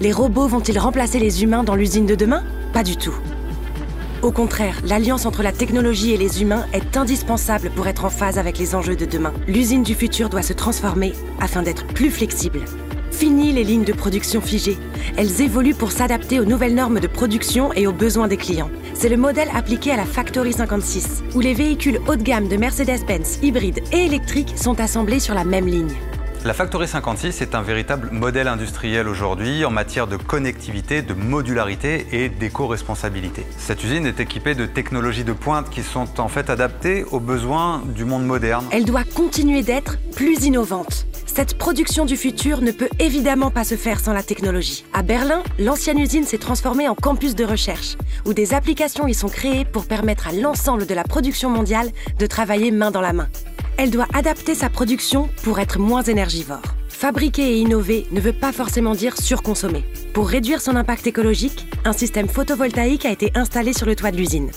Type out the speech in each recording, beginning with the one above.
Les robots vont-ils remplacer les humains dans l'usine de demain? Pas du tout. Au contraire, l'alliance entre la technologie et les humains est indispensable pour être en phase avec les enjeux de demain. L'usine du futur doit se transformer afin d'être plus flexible. Fini les lignes de production figées. Elles évoluent pour s'adapter aux nouvelles normes de production et aux besoins des clients. C'est le modèle appliqué à la Factory 56, où les véhicules haut de gamme de Mercedes-Benz hybrides et électriques sont assemblés sur la même ligne. La Factory 56 est un véritable modèle industriel aujourd'hui en matière de connectivité, de modularité et d'éco-responsabilité. Cette usine est équipée de technologies de pointe qui sont en fait adaptées aux besoins du monde moderne. Elle doit continuer d'être plus innovante. Cette production du futur ne peut évidemment pas se faire sans la technologie. À Berlin, l'ancienne usine s'est transformée en campus de recherche, où des applications y sont créées pour permettre à l'ensemble de la production mondiale de travailler main dans la main. Elle doit adapter sa production pour être moins énergivore. Fabriquer et innover ne veut pas forcément dire surconsommer. Pour réduire son impact écologique, un système photovoltaïque a été installé sur le toit de l'usine.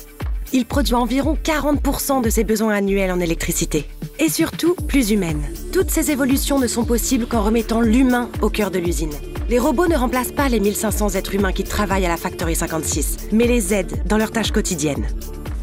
Il produit environ 40% de ses besoins annuels en électricité. Et surtout, plus humaine. Toutes ces évolutions ne sont possibles qu'en remettant l'humain au cœur de l'usine. Les robots ne remplacent pas les 1500 êtres humains qui travaillent à la Factory 56, mais les aident dans leurs tâches quotidiennes.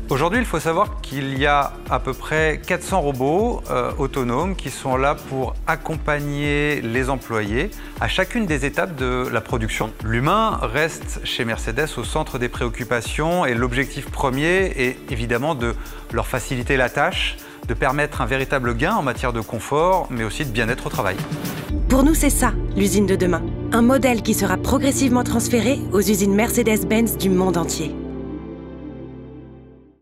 Aujourd'hui, il faut savoir qu'il y a à peu près 400 robots autonomes qui sont là pour accompagner les employés à chacune des étapes de la production. L'humain reste chez Mercedes au centre des préoccupations et l'objectif premier est évidemment de leur faciliter la tâche, de permettre un véritable gain en matière de confort, mais aussi de bien-être au travail. Pour nous, c'est ça, l'usine de demain. Un modèle qui sera progressivement transféré aux usines Mercedes-Benz du monde entier.